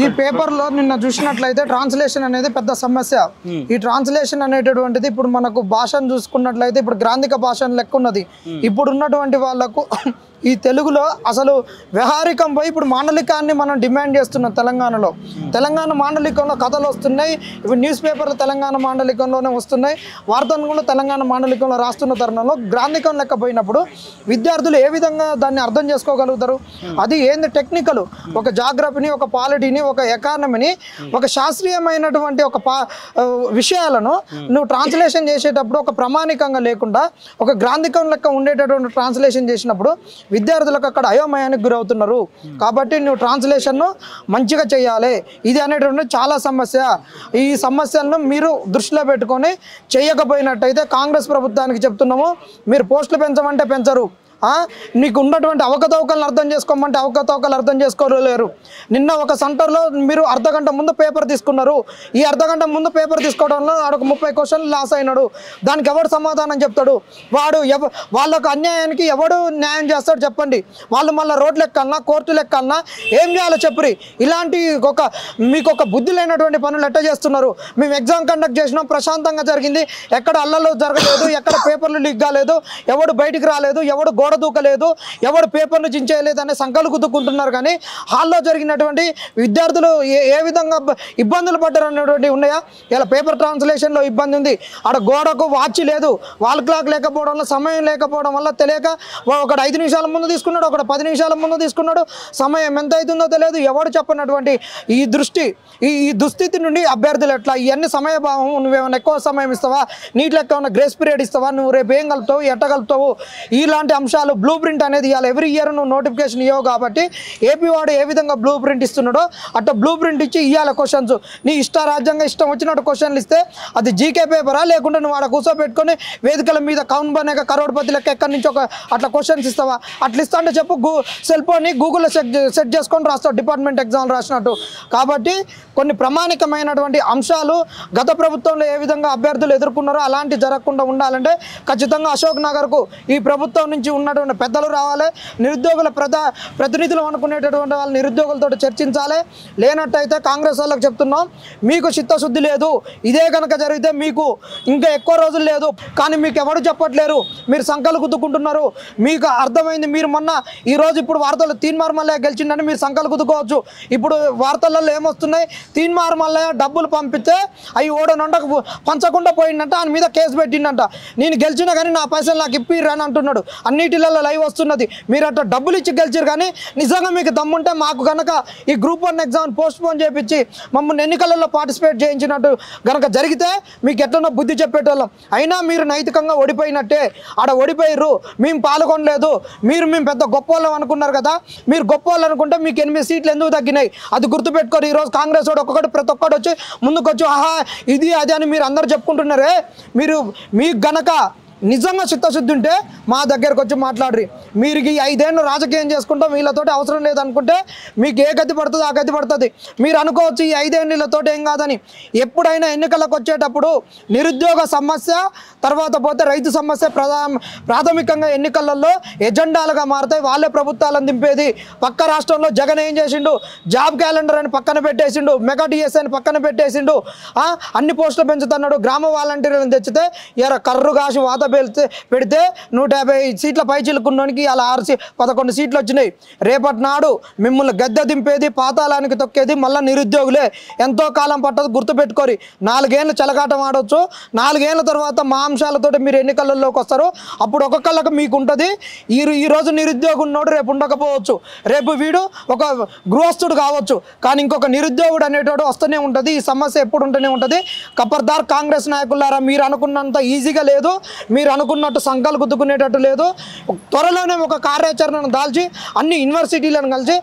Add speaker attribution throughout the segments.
Speaker 1: ఈ పేపర్లో నిన్న చూసినట్లయితే ట్రాన్స్లేషన్ అనేది పెద్ద సమస్య. ఈ ట్రాన్స్లేషన్ అనేటటువంటిది ఇప్పుడు మనకు భాషను చూసుకున్నట్లయితే ఇప్పుడు గ్రాంధిక భాష లెక్క ఉన్నది. ఇప్పుడు ఉన్నటువంటి వాళ్ళకు ఈ తెలుగులో అసలు వ్యవహారికం పోయి ఇప్పుడు మాండలికాన్ని మనం డిమాండ్ చేస్తున్నాం. తెలంగాణ మాండలికంలో కథలు వస్తున్నాయి. ఇప్పుడు న్యూస్ పేపర్లు తెలంగాణ మాండలికంలోనే వస్తున్నాయి. వార్తలు కూడా తెలంగాణ మాండలికంలో రాస్తున్న తరుణంలో గ్రాంధికం లెక్క పోయినప్పుడు విద్యార్థులు ఏ విధంగా దాన్ని అర్థం చేసుకోగలుగుతారు? అది ఏంది టెక్నికల్, ఒక జాగ్రఫీని, ఒక పాలిటీని, ఒక ఎకానమీని, ఒక శాస్త్రీయమైనటువంటి ఒక విషయాలను నువ్వు ట్రాన్స్లేషన్ చేసేటప్పుడు ఒక ప్రామాణికంగా లేకుండా ఒక గ్రాంధికం లెక్క ఉండేటటువంటి ట్రాన్స్లేషన్ చేసినప్పుడు విద్యార్థులకు అక్కడ అయోమయానికి గురవుతున్నారు. కాబట్టి నువ్వు ట్రాన్స్లేషన్ను మంచిగా చేయాలి. ఇది అనేటువంటి చాలా సమస్య. ఈ సమస్యలను మీరు దృష్టిలో పెట్టుకొని చేయకపోయినట్టయితే కాంగ్రెస్ ప్రభుత్వానికి చెప్తున్నాము, మీరు పోస్టులు పెంచమంటే పెంచరు, నీకు ఉన్నటువంటి అవకతవకలను అర్థం చేసుకోమంటే అవకతవకలు అర్థం చేసుకోలేరు. నిన్న ఒక సెంటర్లో మీరు అర్ధగంట ముందు పేపర్ తీసుకున్నారు. ఈ అర్ధగంట ముందు పేపర్ తీసుకోవడంలో ఆడొక 30 క్వశ్చన్లు లాస్ అయినాడు. దానికి ఎవడు సమాధానం చెప్తాడు? వాళ్ళకు అన్యాయానికి ఎవడు న్యాయం చేస్తాడు చెప్పండి? వాళ్ళు మళ్ళీ రోడ్లు ఎక్కాలన్నా, కోర్టులు ఎక్కాలన్నా ఏం చేయాలో చెప్పురి. ఇలాంటి మీకు ఒక బుద్ధి లేనటువంటి పనులు ఎట్ట చేస్తున్నారు? మేము ఎగ్జామ్ కండక్ట్ చేసినాం, ప్రశాంతంగా జరిగింది, ఎక్కడ అల్లలు జరగలేదు, ఎక్కడ పేపర్లు లీక్ కాలేదు, ఎవడు బయటికి రాలేదు, ఎవడు గోడ దూకలేదు, ఎవడు పేపర్ను చించేయలేదు అనే సంకలు గుద్దుకుంటున్నారు. కానీ హాల్లో జరిగినటువంటి విద్యార్థులు ఏ విధంగా ఇబ్బందులు పడ్డారు అనేటువంటి ఉన్నాయా? ఇలా పేపర్ ట్రాన్స్లేషన్లో ఇబ్బంది ఉంది. ఆడ గోడకు వాచ్ లేదు, వాల్ క్లాక్ లేకపోవడం వల్ల, సమయం లేకపోవడం వల్ల తెలియక ఒకడు 5 నిమిషాల ముందు తీసుకున్నాడు, ఒకడు 10 నిమిషాల ముందు తీసుకున్నాడు, సమయం ఎంత అవుతుందో తెలియదు. ఎవడు చెప్పినటువంటి ఈ దుస్థితి నుండి అభ్యర్థులు ఎట్లా ఇవన్నీ సమయభావం, నువ్వేమైనా ఎక్కువ సమయం ఇస్తావా, నీటి లెక్క ఏమైనా గ్రేస్ పీరియడ్ ఇస్తావా, నువ్వు రేపు ఏం కలుపుతావు, ఎట్టగలుపుతావు, ఇలాంటి అంశాలు బ్లూ ప్రింట్ అనేది ఇవాళ ఎవ్రీ ఇయర్ నువ్వు నోటిఫికేషన్ ఇవ్వవు. కాబట్టి ఏపీ వాడు ఏ విధంగా బ్లూ ప్రింట్ ఇస్తున్నాడో అట్లా బ్లూ ప్రింట్ ఇచ్చి ఇవ్వాలి క్వశ్చన్స్. నీ రాజ్యాంగం ఇష్టం వచ్చినట్టు క్వశ్చన్లు ఇస్తే అది జీకే పేపరా, లేకుంటే నువ్వు ఆడ కూర్చోబెట్టుకొని వేదికల మీద కౌన్ బనేక కరోడ్పతి లెక్క ఎక్కడి నుంచి అట్లా క్వశ్చన్స్ ఇస్తావా? అట్లా ఇస్తా అంటే చెప్పు, సెల్ ఫోన్ని గూగుల్లో సెట్ చేసుకొని రాస్తావు డిపార్ట్మెంట్ ఎగ్జామ్ రాసినట్టు. కాబట్టి కొన్ని ప్రామాణికమైనటువంటి అంశాలు గత ప్రభుత్వంలో ఏ విధంగా అభ్యర్థులు ఎదుర్కొన్నారో అలాంటి జరగకుండా ఉండాలంటే ఖచ్చితంగా అశోక్ నగర్కు ఈ ప్రభుత్వం నుంచి ఉన్నటువంటి పెద్దలు రావాలి. నిరుద్యోగుల ప్రతినిధులు అనుకునేటటువంటి వాళ్ళు నిరుద్యోగులతో చర్చించాలి. లేనట్టయితే కాంగ్రెస్ వాళ్ళకి చెప్తున్నాం, మీకు చిత్తశుద్ధి లేదు, ఇదే కనుక జరిగితే మీకు ఇంకా ఎక్కువ రోజులు లేదు. కానీ మీకు ఎవరు చెప్పట్లేరు, మీరు సంకలు గుద్దుకుంటున్నారు. మీకు అర్థమైంది. మీరు మొన్న ఈరోజు ఇప్పుడు వార్తలు తీన్మార్ మల్లయ్య గెలిచిందని మీరు సంకలు గుద్దుకోవచ్చు. ఇప్పుడు వార్తలలో ఏమొస్తున్నాయి? తీన్మార్ మల్లయ్య డబ్బులు పంపిస్తే అవి ఓడనంట పంచకుండా పోయిందంట, ఆయన మీద కేసు పెట్టిండంట. నేను గెలిచినా కానీ నా పైసలు నాకు ఇప్పిరని అంటున్నాడు. అన్నిటిలలో లైవ్ వస్తున్నది. మీరు అట్లా డబ్బులు ఇచ్చి గెలిచారు. కానీ నిజంగా మీకు దమ్ముంటే మాకు కనుక ఈ గ్రూప్ 1 ఎగ్జామ్ పోస్ట్పోన్ చేయించి మమ్మల్ని ఎన్నికలలో పార్టిసిపేట్ చేయించినట్టు కనుక జరిగితే మీకు ఎట్లనో బుద్ధి చెప్పేటోళ్ళం. అయినా మీరు నైతికంగా ఓడిపోయినట్టే. ఆడ ఓడిపోయారు, మేము పాల్గొనలేదు, మేము పెద్ద గొప్ప వాళ్ళం అనుకున్నారు కదా. మీరు గొప్ప వాళ్ళు అనుకుంటే మీకు 8 సీట్లు ఎందుకు తగ్గినాయి అది గుర్తుపెట్టుకోరు. ఈరోజు కాంగ్రెస్ వాడు ప్రతి ఒక్కటి వచ్చి ముందుకొచ్చి ఆహా ఇది అది అని మీరు అందరు చెప్పుకుంటున్నారే. మీకు గనక నిజంగా చిత్తశుద్ధి ఉంటే మా దగ్గరకు వచ్చి మాట్లాడరు. మీరు ఈ 5 ఏళ్ళు రాజకీయం చేసుకుంటాం, వీళ్ళతోటి అవసరం లేదనుకుంటే మీకు ఏ గతి పడుతుంది ఆ గతి పడుతుంది. మీరు అనుకోవచ్చు ఈ 5 ఏళ్ళు వీళ్ళతోటి ఏం కాదని. ఎప్పుడైనా ఎన్నికలకు వచ్చేటప్పుడు నిరుద్యోగ సమస్య, తర్వాత పోతే రైతు సమస్య ప్రాథమికంగా ఎన్నికలలో ఎజెండాలుగా మారుతాయి. వాళ్ళే ప్రభుత్వాలను దింపేది. పక్క రాష్ట్రంలో జగన్ ఏం చేసిండు? జాబ్ క్యాలెండర్ అని పక్కన పెట్టేసిండు, మెగా డిఎస్ అని పక్కన పెట్టేసిండు, అన్ని పోస్టులు పెంచుతున్నాడు. గ్రామ వాలంటీర్లను తెచ్చితే కర్రు కాసి వాత పెడితే 150 సీట్ల పై చిలుకున్నోనికి అలా 11 సీట్లు వచ్చినాయి. రేపటి నాడు మిమ్మల్ని గద్దె దింపేది, పాతాళానికి తొక్కేది మళ్ళీ నిరుద్యోగులే. ఎంతో కాలం పట్టదు, గుర్తుపెట్టుకోరి. 4 ఏళ్ళు చెలగాటం ఆడవచ్చు. 4 ఏళ్ళ తర్వాత మా అంశాలతో మీరు ఎన్నికలలోకి వస్తారు. అప్పుడు ఒక్కొక్కళ్ళకి మీకు ఉంటుంది. ఈరోజు నిరుద్యోగం ఉన్నోడు రేపు ఉండకపోవచ్చు, రేపు వీడు ఒక గృహస్థుడు కావచ్చు. కానీ ఇంకొక నిరుద్యోగుడు అనేటోడు వస్తూనే ఉంటుంది. ఈ సమస్య ఎప్పుడు ఉంటూనే ఉంటుంది. ఖబర్దార్ కాంగ్రెస్ నాయకులారా, మీరు అనుకున్నంత ఈజీగా లేదు, మీరు అనుకున్నట్టు సంఘాలు గుద్దుకునేటట్టు లేదు. త్వరలోనే ఒక కార్యాచరణను దాల్చి అన్ని యూనివర్సిటీలను కలిసి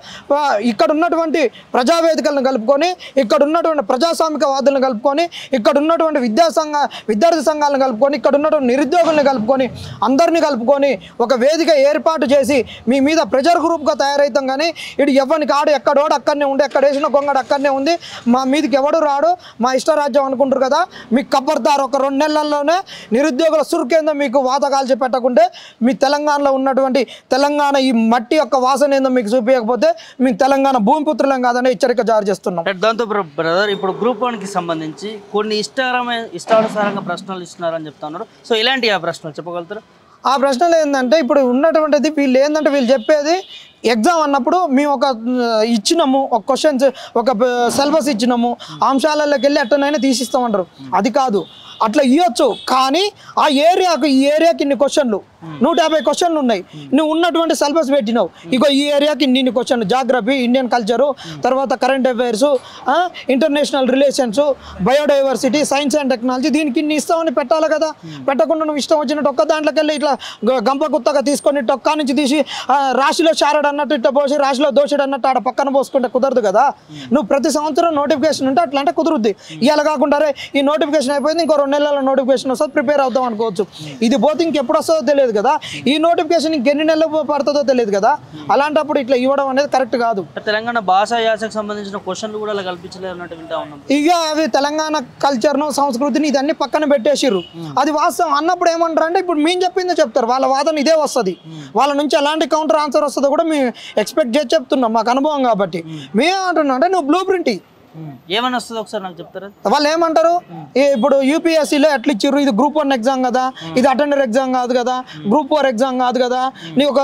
Speaker 1: ఇక్కడ ఉన్నటువంటి ప్రజావేదికలను కలుపుకొని, ఇక్కడ ఉన్నటువంటి ప్రజాస్వామికవాదులను కలుపుకొని, ఇక్కడ ఉన్నటువంటి విద్యార్థి సంఘాలను కలుపుకొని, ఇక్కడ ఉన్నటువంటి నిరుద్యోగులను కలుపుకొని, అందరినీ కలుపుకొని ఒక వేదిక ఏర్పాటు చేసి మీ మీద ప్రెజర్ గ్రూప్గా తయారవుతాం. కానీ ఇటు ఎవరికి ఆడు ఎక్కడోడు అక్కడనే ఉండి, ఎక్కడ వేసిన గొంగడు అక్కడనే ఉంది, మా మీదకి ఎవడు రాడు, మా ఇష్టరాజ్యం అనుకుంటారు కదా. మీకు ఖబర్దార్, ఒక 2 నెలల్లోనే నిరుద్యోగుల సురుకే ఏందో మీకు వాత కాల్చి పెట్టకుంటే మీ తెలంగాణలో ఉన్నటువంటి తెలంగాణ ఈ మట్టి యొక్క వాసన ఏందో మీకు చూపించకపోతే మీ తెలంగాణ భూమిపుత్రులం కాదని హెచ్చరిక జారీ చేస్తున్నాం.
Speaker 2: దాంతో బ్రదర్ ఇప్పుడు గ్రూప్ 1కి సంబంధించి కొన్ని ఇష్టానుసారంగా ప్రశ్నలు ఇస్తున్నారని చెప్తా ఉన్నారు. సో ఇలాంటి ఆ ప్రశ్నలు చెప్పగలుగుతారు?
Speaker 1: ఆ ప్రశ్నలు ఏంటంటే ఇప్పుడు ఉన్నటువంటిది వీళ్ళు ఏంటంటే వీళ్ళు చెప్పేది ఎగ్జామ్ అన్నప్పుడు మేము ఒక ఇచ్చినాము, ఒక క్వశ్చన్స్ ఒక సిలబస్ ఇచ్చినాము, అంశాలలోకి వెళ్ళి ఎట్టనైనా తీసిస్తామంటారు. అది కాదు, అట్లా ఇవ్వచ్చు. కానీ ఆ ఏరియాకి ఈ ఏరియాకి ఇన్ని క్వశ్చన్లు 150 క్వశ్చన్లు ఉన్నాయి. నువ్వు ఉన్నటువంటి సిలబస్ పెట్టినావు, ఇగో ఈ ఏరియాకి ఇన్ని క్వశ్చన్లు, జాగ్రఫీ, ఇండియన్ కల్చరు, తర్వాత current affairs, international relations, biodiversity, science and technology, దీనికి ఇన్ని ఇస్తామని పెట్టాలి కదా. పెట్టకుండా నువ్వు ఇష్టం వచ్చినట్టు ఒక్క దాంట్లోకి వెళ్ళి ఇట్లా గంప గుత్తగా తీసుకొని టొక్కా నుంచి తీసి రాశిలో చారడు అన్నట్టు ఇట్లా పోసి రాశిలో దోషుడు అన్నట్టు ఆడ పక్కన పోసుకుంటే కుదరదు కదా. నువ్వు ప్రతి సంవత్సరం నోటిఫికేషన్ ఉంటే అట్లా అంటే కుదురుద్ది. ఇలా కాకుండా ఈ నోటిఫికేషన్ అయిపోయింది, ఇంకో 2 నెలల నోటిఫికేషన్ వస్తుంది, ప్రిపేర్ అవుతాం అనుకోవచ్చు. ఇది పోతే ఇంకెప్పుడు వస్తుందో తెలియదు కదా. ఈ నోటిఫికేషన్ ఇంకెన్ని నెలలు పడుతుందో తెలియదు కదా. అలాంటప్పుడు ఇట్లా ఇవ్వడం అనేది కరెక్ట్ కాదు.
Speaker 2: తెలంగాణ భాషా యాసకు సంబంధించిన క్వశ్చన్లు కూడా అలా కల్పించలేదు అన్నట్టు వింటా ఉన్నాం.
Speaker 1: ఇక అవి తెలంగాణ కల్చర్ను సంస్కృతిని ఇదన్నీ పక్కన పెట్టేసిర్రు. అది వాస్తవం అన్నప్పుడు ఏమంటారు అంటే ఇప్పుడు మేము చెప్పిందే చెప్తారు, వాళ్ళ వాదన ఇదే వస్తుంది. వాళ్ళ నుంచి ఎలాంటి కౌంటర్ ఆన్సర్ వస్తుందో కూడా మేము ఎక్స్పెక్ట్ చేసి చెప్తున్నాం, మాకు అనుభవం కాబట్టి. మేమేమంటున్నాం అంటే నువ్వు బ్లూ ప్రింట్
Speaker 2: ఏమని వస్తుంది ఒకసారి నాకు చెప్తారా?
Speaker 1: వాళ్ళు ఏమంటారు, ఇప్పుడు యూపీఎస్సీలో ఎట్లా ఇచ్చిర్రు, ఇది గ్రూప్ 1 ఎగ్జామ్ కదా, ఇది అటెండర్ ఎగ్జామ్ కాదు కదా, గ్రూప్ 4 ఎగ్జామ్ కాదు కదా, నీకు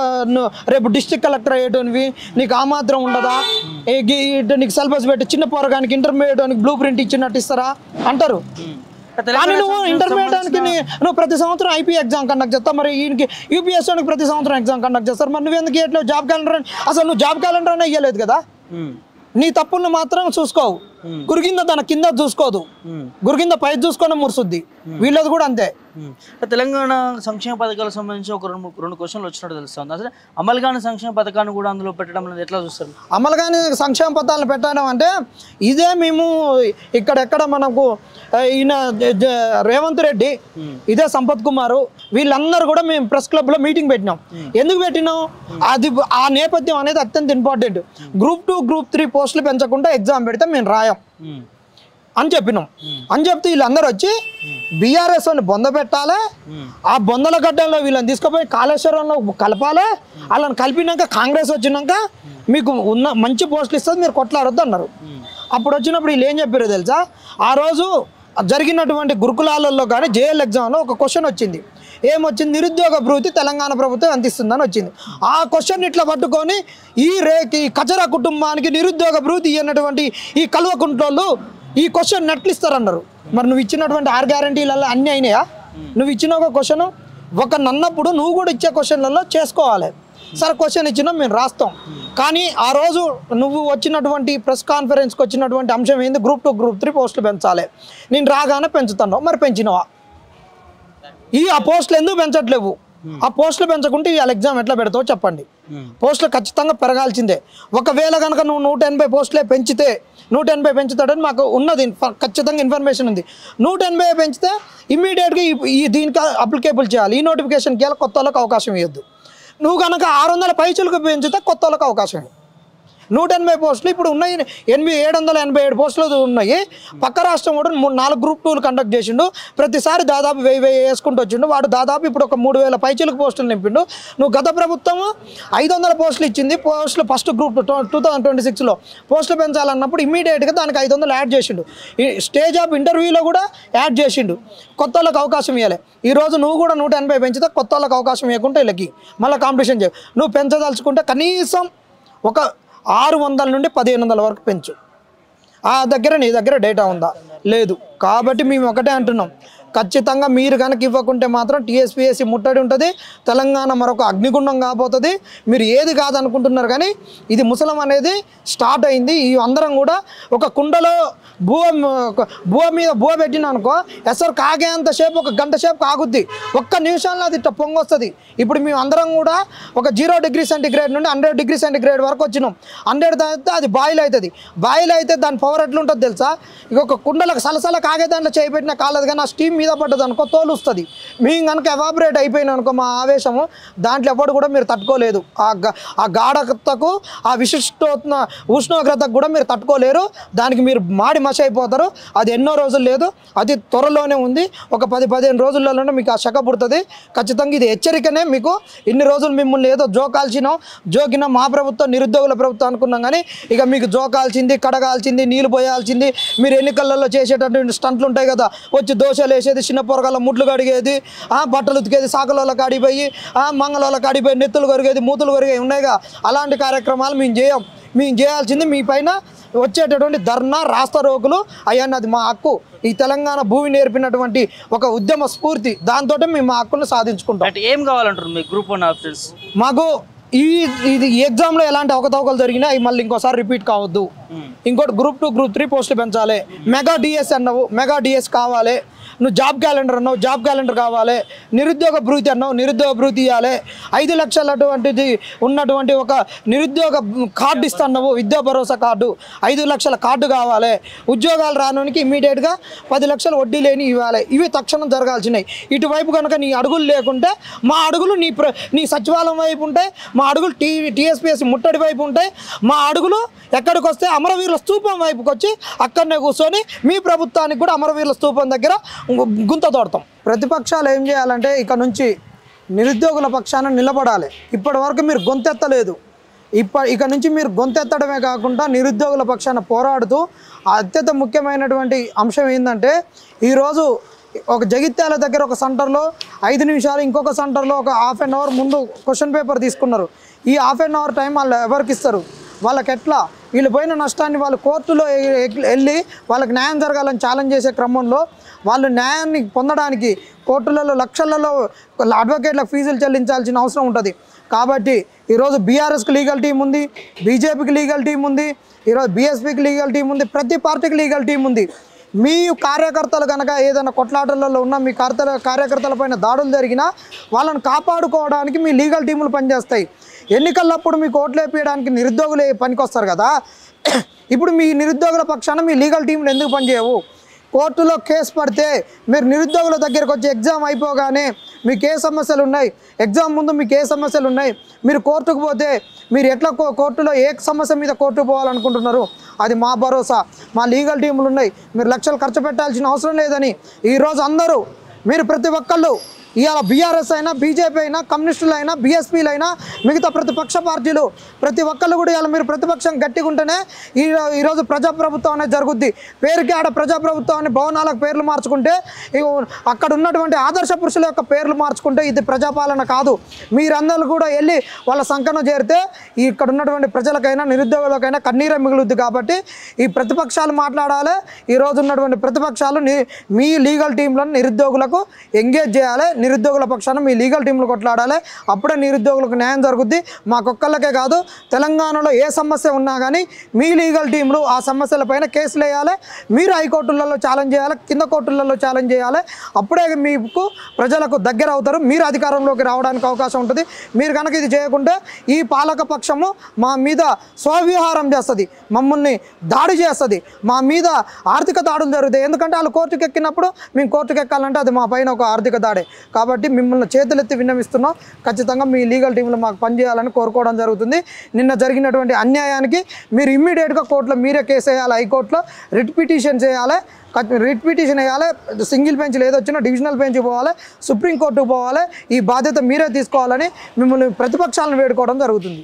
Speaker 1: రేపు డిస్ట్రిక్ట్ కలెక్టర్ అయ్యేటోనివి, నీకు ఆ మాత్రం ఉండదా, నీకు సిలబస్ పెట్టి చిన్న పోరగానికి ఇంటర్మీడియట్ బ్లూ ప్రింట్ ఇచ్చినట్టు ఇస్తారా అంటారు. కానీ నువ్వు ఇంటర్మీడియట్కి నువ్వు ప్రతి సంవత్సరం ఐపీ ఎగ్జామ్ కండక్ట్ చేస్తావు, మరి ఈయనకి యూపీఎస్సీకి ప్రతి సంవత్సరం ఎగ్జామ్ కండక్ట్ చేస్తారు. మరి నువ్వెందుకు ఇట్లా జాబ్ క్యాలెండర్ అసలు నువ్వు జాబ్ క్యాలెండర్ అనే ఇవ్వలేదు కదా. నీ తప్పులను మాత్రం చూసుకోవు, గురికింద తన కింద చూసుకోదు, గురికింద పై చూసుకొని మురుసుద్ది. వీళ్ళది కూడా అంతే.
Speaker 2: తెలంగాణ సంక్షేమ పథకాలకు సంబంధించి ఒక 2 క్వశ్చన్లు వచ్చినట్టు తెలుస్తుంది. అసలు అమలు కాని సంక్షేమ పథకాన్ని కూడా అందులో పెట్టడం అనేది ఎట్లా చూస్తారు?
Speaker 1: అమలు కాని సంక్షేమ పథకాలను పెట్టడం అంటే ఇదే మేము ఇక్కడెక్కడ మనకు ఈయన రేవంత్ రెడ్డి, ఇదే సంపత్ కుమార్, వీళ్ళందరూ కూడా మేము ప్రెస్ క్లబ్లో మీటింగ్ పెట్టినాం. ఎందుకు పెట్టినాం? అది ఆ నేపథ్యం అనేది అత్యంత ఇంపార్టెంట్. గ్రూప్ 2 గ్రూప్ 3 పోస్టులు పెంచకుండా ఎగ్జామ్ పెడితే మేము రాయం అని చెప్పినాం. అని చెప్తే వీళ్ళందరూ వచ్చి బీఆర్ఎస్ అని బొంద పెట్టాలి, ఆ బొందల గడ్డల్లో వీళ్ళని తీసుకుపోయి కాళేశ్వరంలో కలపాలి, వాళ్ళని కలిపినాక కాంగ్రెస్ వచ్చినాక మీకు ఉన్న మంచి పోస్టులు ఇస్తుంది, మీరు కొట్లాడొద్దు అన్నారు. అప్పుడు వచ్చినప్పుడు వీళ్ళు ఏం చెప్పారో తెలుసా, ఆ రోజు జరిగినటువంటి గురుకులాలలో కానీ జేఎల్ ఎగ్జామ్లో ఒక క్వశ్చన్ వచ్చింది. ఏమొచ్చింది? నిరుద్యోగ భృతి తెలంగాణ ప్రభుత్వం అందిస్తుందని వచ్చింది. ఆ క్వశ్చన్ ఇట్లా పట్టుకొని ఈ కచరా కుటుంబానికి నిరుద్యోగ భృతి అన్నటువంటి ఈ కల్వకుంట్లోళ్ళు ఈ క్వశ్చన్ నెట్లిస్తారన్నారు. మరి నువ్వు ఇచ్చినటువంటి 6 గ్యారంటీలలో అన్నీ అయినాయా? నువ్వు ఇచ్చిన ఒక క్వశ్చన్ ఒక నన్నప్పుడు నువ్వు కూడా ఇచ్చే క్వశ్చన్లలో చేసుకోవాలి. సరే క్వశ్చన్ ఇచ్చినా మేము రాస్తాం. కానీ ఆ రోజు నువ్వు వచ్చినటువంటి ప్రెస్ కాన్ఫరెన్స్కి వచ్చినటువంటి అంశం ఏంది? గ్రూప్ 2 గ్రూప్ 3 పోస్టులు పెంచాలి. నేను రాగానే పెంచుతాను. మరి పెంచినవా? ఆ పోస్టులు ఎందుకు పెంచట్లేవు? ఆ పోస్టులు పెంచకుంటే ఇవాళ ఎగ్జామ్ ఎట్లా పెడతావో చెప్పండి. పోస్టులు ఖచ్చితంగా పెరగాల్సిందే. ఒకవేళ కనుక నువ్వు 180 పోస్టులే పెంచితే 180 పెంచుతాడని మాకు ఉన్నది, ఖచ్చితంగా ఇన్ఫర్మేషన్ ఉంది. 180 పెంచితే ఇమ్మీడియట్గా దీనికి అప్లికేబుల్ చేయాలి. ఈ నోటిఫికేషన్కి వెళ్ళి కొత్త వాళ్ళకి అవకాశం ఇవ్వద్దు. నువ్వు కనుక 600 పైచులకు పెంచితే కొత్త వాళ్ళకి అవకాశం ఇవ్వదు. 180 పోస్టులు ఇప్పుడు ఉన్నాయి, 787 పోస్టులు ఉన్నాయి. పక్క రాష్ట్రం కూడా 4 గ్రూప్ 2లు కండక్ట్ చేసిండు. ప్రతిసారి దాదాపు 1000 వేసుకుంటూ వచ్చిండు. వాడు దాదాపు ఇప్పుడు ఒక 3000 పైచీలకు పోస్టులు నింపిండు. నువ్వు గత ప్రభుత్వం 500 పోస్టులు ఇచ్చింది. పోస్టులు ఫస్ట్ గ్రూప్ 2026లో పోస్టులు పెంచాలన్నప్పుడు ఇమ్మీడియట్గా దానికి 500 యాడ్ చేసిండు. ఈ స్టేజ్ ఆఫ్ ఇంటర్వ్యూలో కూడా యాడ్ చేసిండు. కొత్త వాళ్ళకి అవకాశం ఇవ్వాలి. ఈరోజు నువ్వు కూడా 180 పెంచితే కొత్త వాళ్ళకి అవకాశం ఇవ్వకుంటే వీళ్ళకి మళ్ళీ కాంపిటీషన్ చేయ. నువ్వు పెంచదలుచుకుంటే కనీసం ఒక 600 నుండి 1500 వరకు పెంచు. నీ దగ్గర డేటా ఉందా? లేదు. కాబట్టి మేము ఒకటే అంటున్నాం, ఖచ్చితంగా మీరు కనుక ఇవ్వకుంటే మాత్రం టీఎస్పీఎస్సీ ముట్టడి ఉంటుంది. తెలంగాణ మరొక అగ్నిగుండం కాబోతుంది. మీరు ఏది కాదనుకుంటున్నారు కానీ ఇది ముసలం అనేది స్టార్ట్ అయింది. ఈ అందరం కూడా ఒక కుండలో బువ మీద బువ పెట్టినా అనుకో, ఎసరు కాగేంత సేపు 1 గంట సేపు కాగుద్ది. 1 నిమిషంలో అది ఇట్లా పొంగొస్తుంది. ఇప్పుడు మేము అందరం కూడా ఒక 0 డిగ్రీ సెంటిగ్రేడ్ నుండి 100 డిగ్రీ సెంటిగ్రేడ్ వరకు వచ్చినాం. 100 దాటితే అది బాయిల్ అవుతుంది. బాయిల్ అయితే దాని పవర్ ఎట్లుంటుంది తెలుసా? ఇక ఒక కుండలకు సలసల కాగే దాంట్లో చేయి పెట్టినా కాలేదు, కానీ ఆ స్టీమ్ మీద పడ్డది అనుకో తోలుస్తుంది. మేము కనుక ఎవాబరేట్ అయిపోయినా అనుకో మా ఆవేశము, దాంట్లో ఎవడు కూడా మీరు తట్టుకోలేదు. ఆ గాఢతకు, ఆ ఉష్ణోగ్రతకు కూడా మీరు తట్టుకోలేరు. దానికి మీరు మాడి మసి అయిపోతారు. అది ఎన్నో రోజులు లేదు, అది త్వరలోనే ఉంది. ఒక 10-15 రోజుల్లోనే మీకు ఆ శక పుడుతుంది. ఖచ్చితంగా ఇది హెచ్చరికనే మీకు. ఇన్ని రోజులు మిమ్మల్ని ఏదో జోకినా మా ప్రభుత్వం నిరుద్యోగుల ప్రభుత్వం అనుకున్నాం, కానీ ఇక మీకు జోకాల్సింది, కడగాల్సింది, నీళ్ళు పోయాల్సింది. మీరు ఎన్నికలలో చేసేటటువంటి స్టంట్లు ఉంటాయి కదా, వచ్చి దోశలు వేసేది, చిన్న పొరగల ముడ్లు కడిగేది, బట్టలు ఉతికేది, సాకలోళ్ళ కాడిపోయి, మంగళోళ్ళ కాడిపోయి నెత్తులు కొరిగేది, మూతులు కొరిగేవి ఉన్నాయిగా. అలాంటి కార్యక్రమాలు మేము చేయాల్సింది మీ పైన వచ్చేటటువంటి ధర్నా, రాస్తా రోకులు అయ్యన్నది మా హక్కు. ఈ తెలంగాణ భూమి నేర్పినటువంటి ఒక ఉద్యమ స్ఫూర్తి, దాంతో మేము మా హక్కును సాధించుకుంటాం.
Speaker 2: అంటే ఏం కావాలంటారు మీ గ్రూప్ 1 ఆఫీసర్స్?
Speaker 1: మాకు ఇది ఎగ్జామ్లో ఎలాంటి అవకతవకలు జరిగినా అవి మళ్ళీ ఇంకోసారి రిపీట్ కావద్దు. ఇంకోటి గ్రూప్ 2, గ్రూప్ 3 పోస్టులు పెంచాలి. మెగా డిఎస్ అన్నావు, మెగా డిఎస్ కావాలి. నువ్వు జాబ్ క్యాలెండర్ అన్నావు, జాబ్ క్యాలెండర్ కావాలి. నిరుద్యోగ భృతి అన్నావు, నిరుద్యోగ భృతి ఇవ్వాలి. 5 లక్షల ఉన్నటువంటి ఒక నిరుద్యోగ కార్డు ఇస్తున్నావు, విద్యా భరోసా కార్డు, 5 లక్షల కార్డు కావాలి. ఉద్యోగాలు రానోనికి ఇమ్మీడియట్గా 10 లక్షలు వడ్డీ లేని ఇవ్వాలి. ఇవి తక్షణం జరగాల్సినవి. ఇటువైపు కనుక నీ అడుగులు లేకుంటే మా అడుగులు నీ సచివాలయం వైపు ఉంటాయి, మా అడుగులు టీఎస్పీఎస్సీ ముట్టడి వైపు ఉంటాయి. మా అడుగులు ఎక్కడికి వస్తే అమరవీరుల స్తూపం వైపుకి వచ్చి అక్కడనే కూర్చొని మీ ప్రభుత్వానికి కూడా అమరవీరుల స్తూపం దగ్గర గుంత తోడతాం. ప్రతిపక్షాలు ఏం చేయాలంటే ఇక నుంచి నిరుద్యోగుల పక్షాన నిలబడాలి. ఇప్పటి వరకు మీరు గొంతెత్తలేదు. ఇక నుంచి మీరు గొంతెత్తడమే కాకుండా నిరుద్యోగుల పక్షాన పోరాడుతూ, అత్యంత ముఖ్యమైనటువంటి అంశం ఏంటంటే, ఈరోజు ఒక జగిత్యాల దగ్గర ఒక సెంటర్లో 5 నిమిషాలు, ఇంకొక సెంటర్లో ఒక హాఫ్ అన్ అవర్ ముందు క్వశ్చన్ పేపర్ తీసుకున్నారు. ఈ హాఫ్ అన్ అవర్ టైం వాళ్ళు ఎవరికి ఇస్తారు? వాళ్ళకి ఎట్లా? వీళ్ళు పోయిన నష్టాన్ని వాళ్ళు కోర్టులో వెళ్ళి వాళ్ళకి న్యాయం జరగాలని ఛాలెంజ్ చేసే క్రమంలో వాళ్ళు న్యాయాన్ని పొందడానికి కోర్టులలో లక్షలలో అడ్వకేట్లకు ఫీజులు చెల్లించాల్సిన అవసరం ఉంటుంది. కాబట్టి ఈరోజు బీఆర్ఎస్కి లీగల్ టీం ఉంది, బీజేపీకి లీగల్ టీం ఉంది, ఈరోజు బీఎస్పీకి లీగల్ టీం ఉంది, ప్రతి పార్టీకి లీగల్ టీం ఉంది. మీ కార్యకర్తలు కనుక ఏదైనా కొట్లాటలలో ఉన్న మీ కార్యకర్తల పైన దాడులు జరిగినా వాళ్ళని కాపాడుకోవడానికి మీ లీగల్ టీములు పనిచేస్తాయి. ఎన్నికలప్పుడు మీకు ఓట్లు వేపించడానికి నిరుద్యోగులు పనికొస్తారు కదా. ఇప్పుడు మీ నిరుద్యోగుల పక్షాన మీ లీగల్ టీంలు ఎందుకు పనిచేయవు? కోర్టులో కేసు పడితే మీరు నిరుద్యోగుల దగ్గరకు వచ్చి ఎగ్జామ్ అయిపోగానే మీకు ఏ సమస్యలు ఉన్నాయి, ఎగ్జామ్ ముందు మీకు ఏ సమస్యలు ఉన్నాయి, మీరు కోర్టుకు పోతే మీరు ఎట్లా కోర్టులో ఏ సమస్య మీద కోర్టుకు పోవాలనుకుంటున్నారు? అది మా భరోసా, మా లీగల్ టీములు ఉన్నాయి. మీరు లక్షలు ఖర్చు పెట్టాల్సిన అవసరం లేదని ఈరోజు అందరూ మీరు ప్రతి ఒక్కళ్ళు ఇవాళ బీఆర్ఎస్ అయినా, బీజేపీ అయినా, కమ్యూనిస్టులు అయినా, బీఎస్పీలు అయినా, మిగతా ప్రతిపక్ష పార్టీలు ప్రతి ఒక్కళ్ళు కూడా ఇవాళ మీరు ప్రతిపక్షం గట్టిగా ఉంటేనే ఈరోజు ప్రజాప్రభుత్వం అనేది జరుగుద్ది. పేరుకి ఆడ ప్రజాప్రభుత్వాన్ని భవనాలకు పేర్లు మార్చుకుంటే, అక్కడ ఉన్నటువంటి ఆదర్శ పురుషుల యొక్క పేర్లు మార్చుకుంటే ఇది ప్రజాపాలన కాదు. మీరందరూ కూడా వెళ్ళి వాళ్ళ సంకనం చేరితే ఇక్కడ ఉన్నటువంటి ప్రజలకైనా నిరుద్యోగులకైనా కన్నీరే మిగులుద్ది. కాబట్టి ఈ ప్రతిపక్షాలు మాట్లాడాలి. ఈరోజు ఉన్నటువంటి ప్రతిపక్షాలు మీ లీగల్ టీంలను నిరుద్యోగులకు ఎంగేజ్ చేయాలి. నిరుద్యోగుల పక్షాన మీ లీగల్ టీంలు కొట్లాడాలి. అప్పుడే నిరుద్యోగులకు న్యాయం జరుగుద్ది. మాకొక్కళ్ళకే కాదు, తెలంగాణలో ఏ సమస్య ఉన్నా కానీ మీ లీగల్ టీంలు ఆ సమస్యలపైన కేసులు వేయాలి. మీరు హైకోర్టులలో ఛాలెంజ్ చేయాలి, కింద కోర్టులలో ఛాలెంజ్ చేయాలి. అప్పుడే మీకు ప్రజలకు దగ్గర అవుతారు, మీరు అధికారంలోకి రావడానికి అవకాశం ఉంటుంది. మీరు కనుక ఇది చేయకుంటే ఈ పాలక పక్షము మా మీద స్వవిహారం చేస్తుంది, మమ్మల్ని దాడి చేస్తుంది, మా మీద ఆర్థిక దాడులు జరుగుతాయి. ఎందుకంటే వాళ్ళు కోర్టుకు ఎక్కినప్పుడు మేము కోర్టుకు ఎక్కాలంటే అది మా పైన ఒక ఆర్థిక దాడే. కాబట్టి మిమ్మల్ని చేతులెత్తి విన్నవిస్తున్నాం. ఖచ్చితంగా మీ లీగల్ టీంలో మాకు పనిచేయాలని కోరుకోవడం జరుగుతుంది. నిన్న జరిగినటువంటి అన్యాయానికి మీరు ఇమ్మీడియట్గా కోర్టులో మీరే కేసు వేయాలి, హైకోర్టులో రిట్ పిటిషన్ చేయాలి. రిట్ పిటిషన్ వేయాలి. సింగిల్ బెంచ్లు ఏదొచ్చినా డివిజనల్ బెంచ్ పోవాలి, సుప్రీంకోర్టుకు పోవాలి. ఈ బాధ్యత మీరే తీసుకోవాలని మిమ్మల్ని ప్రతిపక్షాలను వేడుకోవడం జరుగుతుంది.